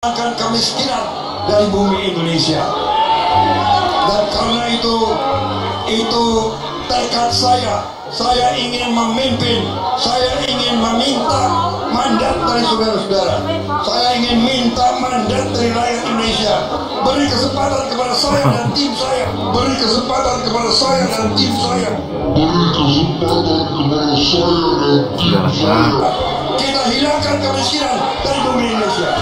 akan kemiskinan dari bumi Indonesia. Dan karena itu tekad saya ingin memimpin, saya ingin meminta mandat dari saudara-saudara, saya ingin minta mandat dari rakyat Indonesia. Beri kesempatan kepada saya dan tim saya, beri kesempatan kepada saya dan tim saya, kita hilangkan kemiskinan dari bumi Indonesia.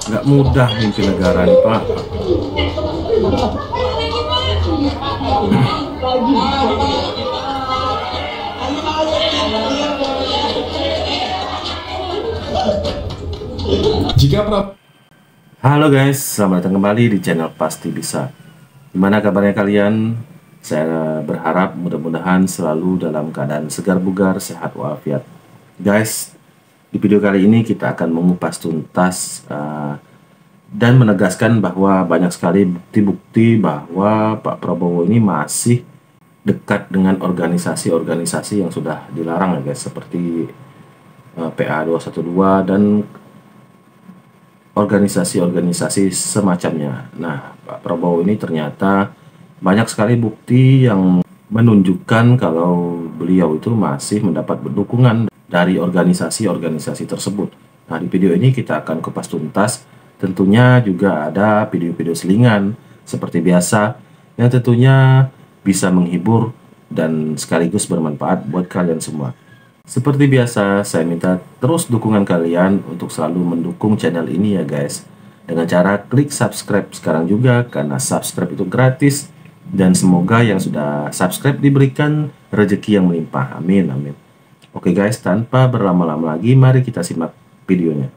Nggak mudah mimpin negara nih Pak. Halo guys, selamat datang kembali di channel Pasti Bisa. Gimana kabarnya kalian? Saya berharap mudah-mudahan selalu dalam keadaan segar bugar, sehat walafiat. Guys, di video kali ini kita akan mengupas tuntas dan menegaskan bahwa banyak sekali bukti-bukti bahwa Pak Prabowo ini masih dekat dengan organisasi-organisasi yang sudah dilarang ya guys, seperti PA 212 dan organisasi-organisasi semacamnya. Nah, Pak Prabowo ini ternyata banyak sekali bukti yang menunjukkan kalau beliau itu masih mendapat dukungan dari organisasi-organisasi tersebut. Nah, di video ini kita akan kupas tuntas. Tentunya juga ada video-video selingan seperti biasa yang tentunya bisa menghibur dan sekaligus bermanfaat buat kalian semua. Seperti biasa, saya minta terus dukungan kalian untuk selalu mendukung channel ini ya guys, dengan cara klik subscribe sekarang juga, karena subscribe itu gratis. Dan semoga yang sudah subscribe diberikan rezeki yang melimpah. Amin, amin. Oke guys, tanpa berlama-lama lagi, mari kita simak videonya.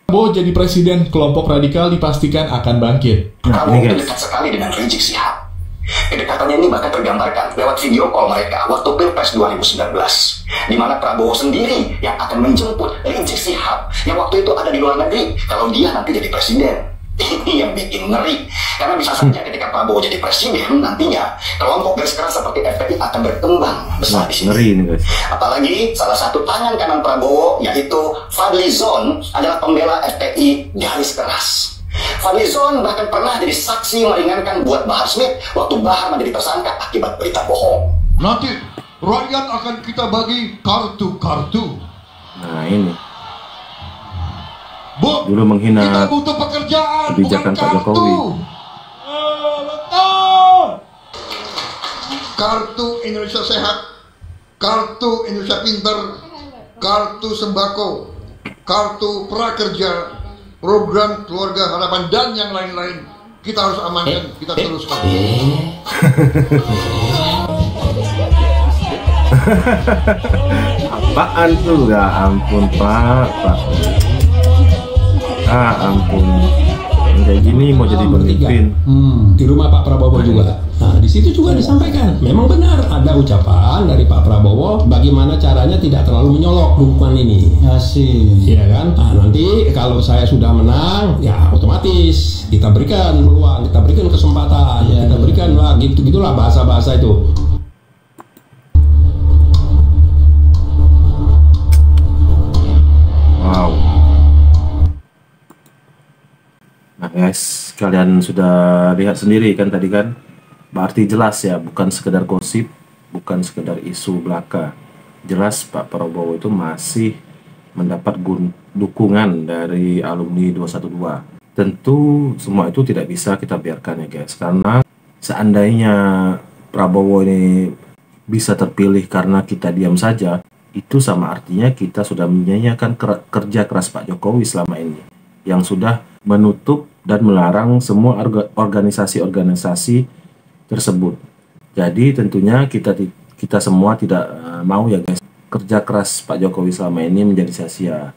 Prabowo jadi presiden, kelompok radikal dipastikan akan bangkit. Prabowo dekat sekali dengan Rizik Syihab. Kedekatannya ini bahkan tergambarkan lewat video call mereka waktu Pilpres 2019, di mana Prabowo sendiri yang akan menjemput Rizik Syihab yang waktu itu ada di luar negeri kalau dia nanti jadi presiden. Ini yang bikin ngeri, karena bisa saja ketika Prabowo jadi presiden nantinya kelompok garis keras seperti FPI akan berkembang besar di sini. Ngeri ini guys. Apalagi salah satu tangan kanan Prabowo yaitu Fadlizon adalah pembela FPI garis keras. Fadlizon bahkan pernah jadi saksi meringankan buat Bahar Smith waktu Bahar menjadi tersangka akibat berita bohong. Nanti rakyat akan kita bagi kartu-kartu. Nah ini Bu, dulu menghina kita butuh pekerjaan, kebijakan bukan Pak kartu. Jokowi. Kartu Indonesia Sehat, kartu Indonesia Pintar, kartu sembako, kartu prakerja, program keluarga harapan dan yang lain-lain. Kita harus amankan, kita teruskan. Apaan tuh? Ya ampun Pak. Ampun, kayak gini mau jadi pemimpin. Di rumah Pak Prabowo juga. Nah, di situ juga disampaikan, memang benar ada ucapan dari Pak Prabowo bagaimana caranya tidak terlalu menyolok dukungan ini. Asik. Iya kan? Nah, nanti kalau saya sudah menang, ya otomatis kita berikan peluang, kita berikan kesempatan, kita berikan lah gitu-gitulah bahasa-bahasa itu. Wow. Nah guys, kalian sudah lihat sendiri kan tadi kan, berarti jelas ya, bukan sekedar gosip, bukan sekedar isu belaka. Jelas Pak Prabowo itu masih mendapat dukungan dari alumni 212. Tentu semua itu tidak bisa kita biarkan ya guys, karena seandainya Prabowo ini bisa terpilih karena kita diam saja, itu sama artinya kita sudah menyanyiakan kerja keras Pak Jokowi selama ini, yang sudah menutup dan melarang semua organisasi-organisasi tersebut. Jadi tentunya kita semua tidak mau ya guys, kerja keras Pak Jokowi selama ini menjadi sia-sia.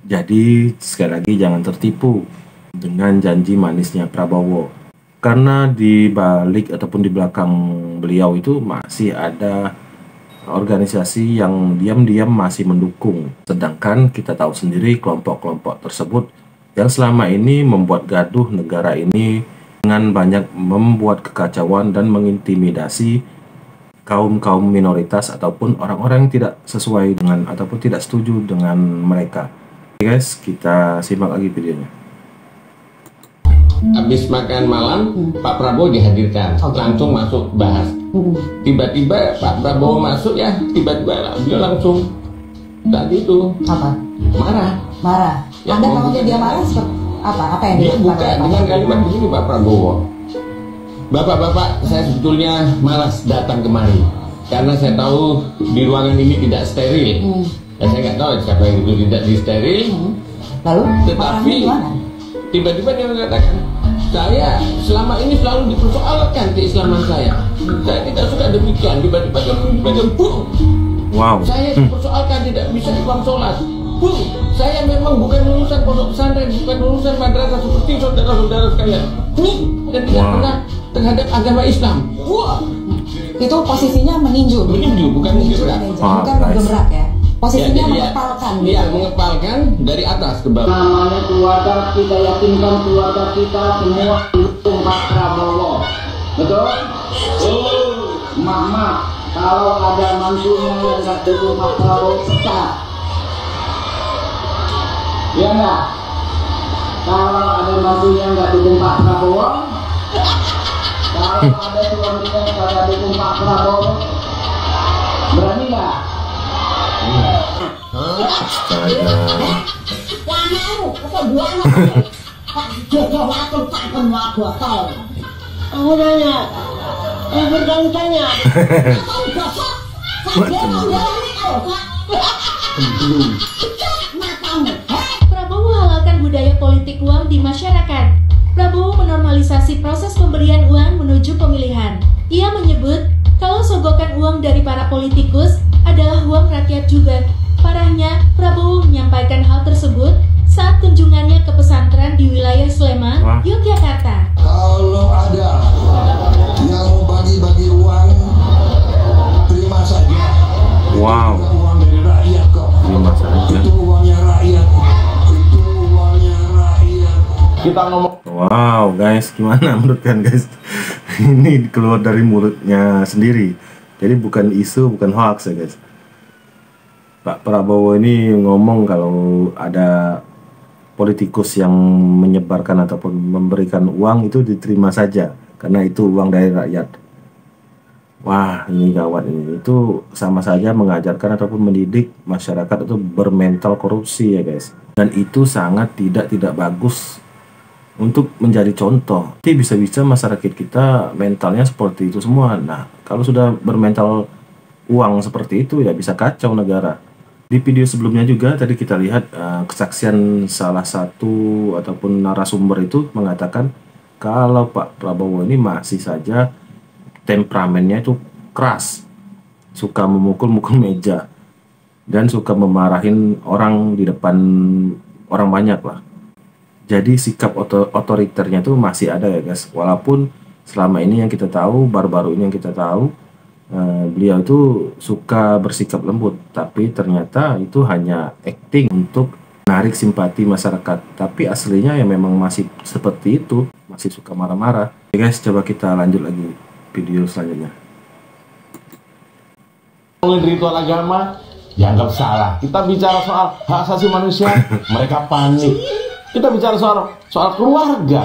Jadi sekali lagi jangan tertipu dengan janji manisnya Prabowo, karena di balik ataupun di belakang beliau itu masih ada organisasi yang diam-diam masih mendukung. Sedangkan kita tahu sendiri kelompok-kelompok tersebut yang selama ini membuat gaduh negara ini dengan banyak membuat kekacauan dan mengintimidasi kaum minoritas ataupun orang-orang yang tidak sesuai dengan ataupun tidak setuju dengan mereka. Oke guys, kita simak lagi videonya. Habis makan malam, Pak Prabowo dihadirkan, langsung masuk bahas. Tiba-tiba Pak Prabowo masuk ya, tiba-tiba dia langsung tadi itu Apa? marah. Ya, Anda maunya dia marah seperti apa? Apa yang Dia dilakukan buka oleh Pak dengan Prabowo? kalimat begini, Pak Prabowo. Bapak-bapak, saya sebetulnya malas datang kemari karena saya tahu di ruangan ini tidak steril. Dan saya nggak tahu siapa yang itu tidak disteril. Lalu Tetapi marahnya gimana? tiba-tiba dia mengatakan, saya selama ini selalu dipersoalkan keislaman saya. Saya tidak suka demikian. Tiba-tiba dia mengatakan, "Bung, Wow. saya dipersoalkan tidak bisa imam sholat. Bung, saya memang bukan lulusan pondok pesantren, bukan lulusan madrasah seperti saudara-saudara sekalian. Bung, dan tidak pernah terhadap agama Islam." Wah, Itu posisinya meninju. Meninju, bukan menggebrak. Bukan guys. menggebrak ya. Posisinya jadi mengepalkan. Iya, mengepalkan dari atas ke bawah. Namanya keluarga, kita yakinkan keluarga kita semua mendukung Pak Prabowo. Betul? Mama, kalau ada mantunya yang nggak dukung Pak Prabowo, pecat. Ya enggak? Kalau ada mantunya yang nggak dukung Pak Prabowo, kalau ada suaminya yang nggak dukung Pak Prabowo, berani nggak? Aku nanya, bertanya. Prabowo halalkan budaya politik uang di masyarakat. Prabowo menormalisasi proses pemberian uang menuju pemilihan. Ia menyebut kalau sogokan uang dari para politikus adalah uang rakyat juga. Parahnya, Prabowo menyampaikan hal tersebut saat kunjungannya ke pesantren di wilayah Sleman, Yogyakarta. Kalau ada yang bagi-bagi uang, terima saja. Wow. Itu uang dari rakyat kok. Terima saja. Itu uangnya rakyat. Itu uangnya rakyat. Kita ngomong Wow guys, gimana menurut kalian guys? Ini keluar dari mulutnya sendiri. Jadi bukan isu, bukan hoax ya guys. Pak Prabowo ini ngomong kalau ada politikus yang menyebarkan ataupun memberikan uang itu diterima saja karena itu uang dari rakyat. Wah, ini gawat ini. Itu sama saja mengajarkan ataupun mendidik masyarakat itu bermental korupsi ya guys. Dan itu sangat tidak bagus untuk menjadi contoh. Jadi bisa-bisa masyarakat kita mentalnya seperti itu semua. Nah, kalau sudah bermental uang seperti itu ya bisa kacau negara. Di video sebelumnya juga tadi kita lihat kesaksian salah satu ataupun narasumber itu mengatakan kalau Pak Prabowo ini masih saja temperamennya itu keras, suka memukul-mukul meja dan suka memarahin orang di depan orang banyak lah. Jadi sikap otoriternya itu masih ada ya guys. Walaupun selama ini yang kita tahu, baru-baru ini yang kita tahu, beliau itu suka bersikap lembut, tapi ternyata itu hanya acting untuk menarik simpati masyarakat. Tapi aslinya ya memang masih seperti itu, masih suka marah-marah. Oke guys, coba kita lanjut lagi video selanjutnya. ritual agama, dianggap salah. Kita bicara soal hak asasi manusia, mereka panik. Kita bicara soal keluarga,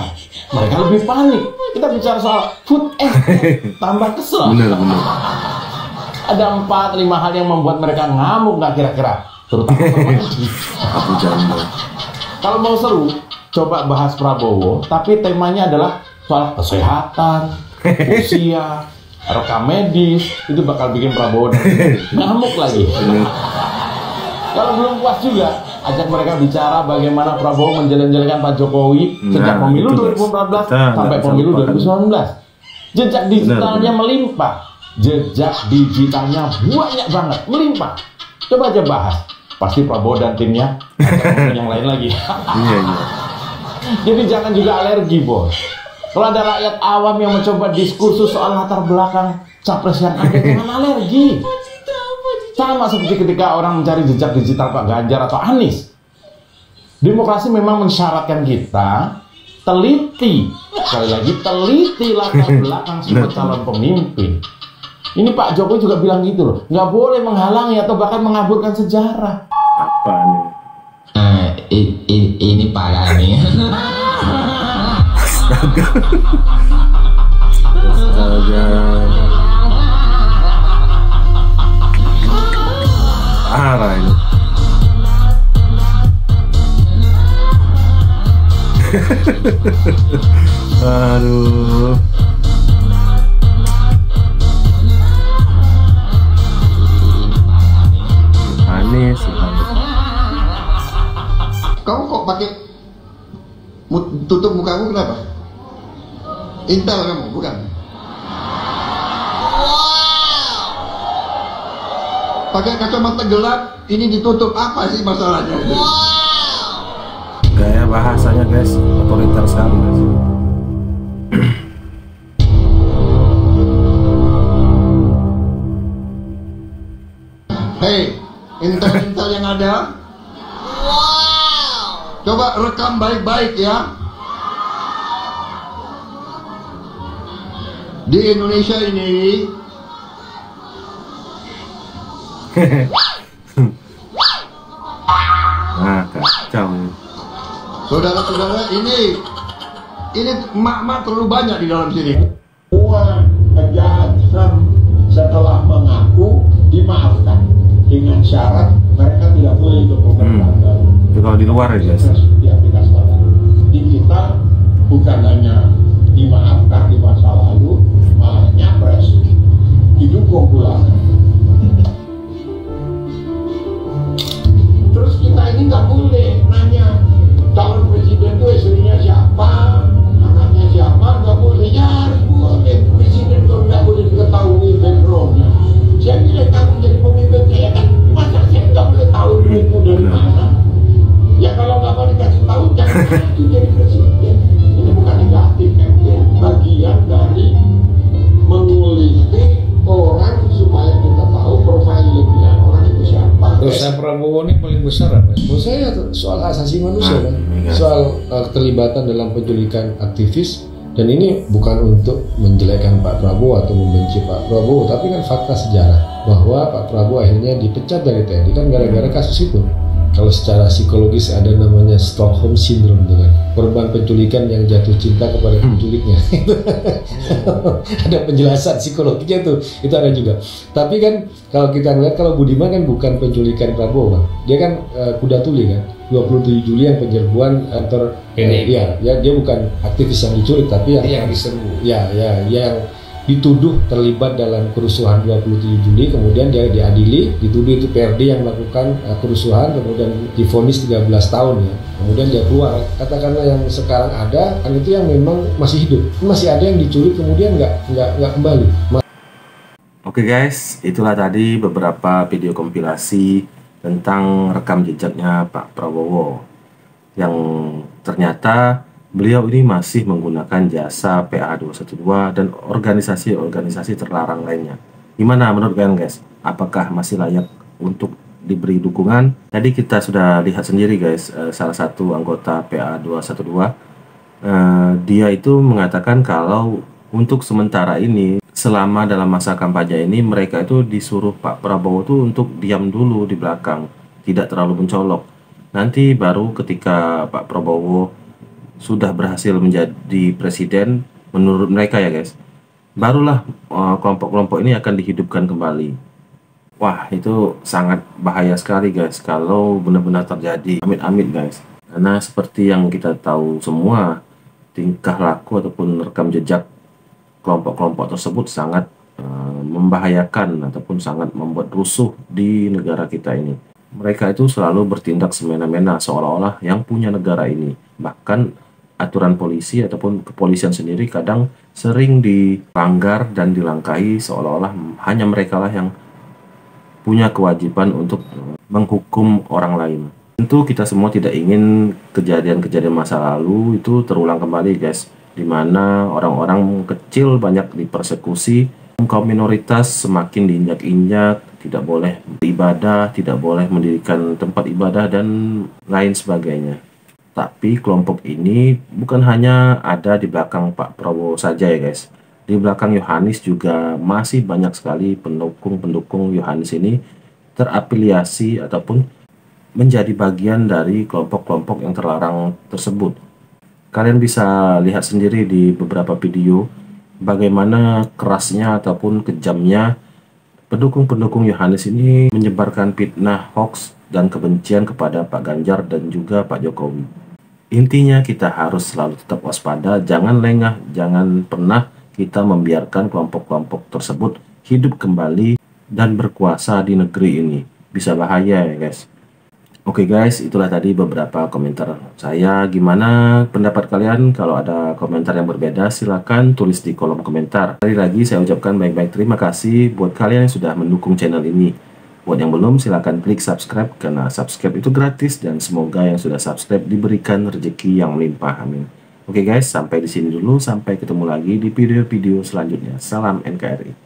mereka lebih panik. Kita bicara soal food tambah kesel. Bener. Ada 4-5 hal yang membuat mereka ngamuk nggak kira-kira? Terutama Abu Janda. kalau mau seru, coba bahas Prabowo, tapi temanya adalah soal kesehatan, usia, rekam medis. Itu bakal bikin Prabowo ngamuk lagi. Kalau belum puas juga, ajak mereka bicara bagaimana Prabowo menjelek-jelekan Pak Jokowi sejak pemilu itu, 2014 kita sampai nggak pemilu bisa lupakan. 2019. Jejak digitalnya Benar. melimpah. Jejak digitalnya banyak banget, melimpah. Coba aja bahas. Pasti Prabowo dan timnya ada yang lain lagi. Iya. Jadi jangan juga alergi, bos. Kalau ada rakyat awam yang mencoba diskursus soal latar belakang capres yang ada, jangan alergi. Sama seperti ketika orang mencari jejak digital Pak Ganjar atau Anies. Demokrasi memang mensyaratkan kita teliti, sekali lagi teliti latar belakang semua calon pemimpin. Ini Pak Jokowi juga bilang gitu loh, nggak boleh menghalangi atau bahkan mengaburkan sejarah. Apa nih? Ini parah nih. Astaga. Parah ini. Aduh. Manis. Kamu kok pakai tutup mukamu kenapa? Intel kamu, bukan? Pakai kacamata gelap, ini ditutup, apa sih masalahnya? Gaya bahasanya guys, otoriter sekali guys. Hei, intel-intel yang ada, coba rekam baik-baik ya. Di Indonesia ini Nah, kacau. saudara-saudara, ini emak-emak terlalu banyak di dalam sini. Semua penjahat HAM setelah mengaku dimaafkan dengan syarat mereka tidak boleh ikut pemerintahan baru. Itu kalau di luar ya guys. Di Afrika Selatan. Di kita bukan hanya dimaafkan di masa lalu, malah nyapres, didukung pula. Terus kita ini nggak boleh nanya calon presiden itu istrinya siapa, anaknya siapa, nggak boleh. Ya harus boleh, presiden itu nggak boleh diketahui backgroundnya. Saya kira kamu jadi pemimpin saya kan, masa saya nggak boleh tahu duitmu dari mana? Ya kalau nggak mau dikasih tahu, jangan maju jadi presiden. Ini bukan negatif, kan? Bagian dari menguliti orang supaya kita tahu profilingnya orang itu siapa. Dosa Prabowo ini paling besar apa? Menurut saya soal asasi manusia kan, soal keterlibatan dalam penculikan aktivis. Dan ini bukan untuk menjelekkan Pak Prabowo atau membenci Pak Prabowo, tapi kan fakta sejarah bahwa Pak Prabowo akhirnya dipecat dari TNI kan gara-gara kasus itu. Kalau secara psikologis ada namanya Stockholm Syndrome itu kan, korban penculikan yang jatuh cinta kepada penculiknya. Ada penjelasan psikologinya tuh, itu ada juga. Tapi kan kalau kita melihat, kalau Budiman kan bukan penculikan Prabowo, Bang. Dia kan kuda tuli kan, 27 Juli yang penyerbuan kantor ya dia bukan aktivis yang diculik, tapi yang diserbu. Ya yang dituduh terlibat dalam kerusuhan 27 Juli, kemudian dia diadili, dituduh itu PRD yang melakukan kerusuhan, kemudian divonis 13 tahun ya, kemudian dia keluar. Katakanlah yang sekarang ada, kan itu yang memang masih hidup, masih ada yang diculik kemudian nggak kembali. Oke guys, itulah tadi beberapa video kompilasi tentang rekam jejaknya Pak Prabowo yang ternyata beliau ini masih menggunakan jasa PA 212 dan organisasi-organisasi terlarang lainnya. Gimana menurut kalian guys? Apakah masih layak untuk diberi dukungan? Tadi kita sudah lihat sendiri guys, salah satu anggota PA 212 dia itu mengatakan kalau untuk sementara ini, selama dalam masa kampanye ini, mereka itu disuruh Pak Prabowo itu untuk diam dulu di belakang, tidak terlalu mencolok. Nanti baru ketika Pak Prabowo sudah berhasil menjadi presiden, menurut mereka ya guys, barulah kelompok-kelompok ini akan dihidupkan kembali. Wah, itu sangat bahaya sekali guys kalau benar-benar terjadi. Amit-amit guys. Karena seperti yang kita tahu semua, tingkah laku ataupun rekam jejak kelompok-kelompok tersebut sangat membahayakan ataupun sangat membuat rusuh di negara kita ini. Mereka itu selalu bertindak semena-mena seolah-olah yang punya negara ini. Bahkan aturan polisi ataupun kepolisian sendiri kadang sering dilanggar dan dilangkahi seolah-olah hanya mereka lah yang punya kewajiban untuk menghukum orang lain. Tentu kita semua tidak ingin kejadian-kejadian masa lalu itu terulang kembali guys, di mana orang-orang kecil banyak dipersekusi, kaum minoritas semakin diinjak-injak, tidak boleh beribadah, tidak boleh mendirikan tempat ibadah dan lain sebagainya. Tapi kelompok ini bukan hanya ada di belakang Pak Prabowo saja ya guys. Di belakang Yohanis juga masih banyak sekali pendukung-pendukung Yohanis ini terafiliasi ataupun menjadi bagian dari kelompok-kelompok yang terlarang tersebut. Kalian bisa lihat sendiri di beberapa video bagaimana kerasnya ataupun kejamnya pendukung-pendukung Yohanis ini menyebarkan fitnah, hoax, dan kebencian kepada Pak Ganjar dan juga Pak Jokowi. Intinya kita harus selalu tetap waspada, jangan lengah, jangan pernah kita membiarkan kelompok-kelompok tersebut hidup kembali dan berkuasa di negeri ini. Bisa bahaya ya guys. Oke guys, itulah tadi beberapa komentar saya. Gimana pendapat kalian? Kalau ada komentar yang berbeda silahkan tulis di kolom komentar. Sekali lagi saya ucapkan baik-baik terima kasih buat kalian yang sudah mendukung channel ini. Buat yang belum silahkan klik subscribe karena subscribe itu gratis dan semoga yang sudah subscribe diberikan rezeki yang melimpah. Amin. Oke guys, sampai di sini dulu. Sampai ketemu lagi di video-video selanjutnya. Salam NKRI.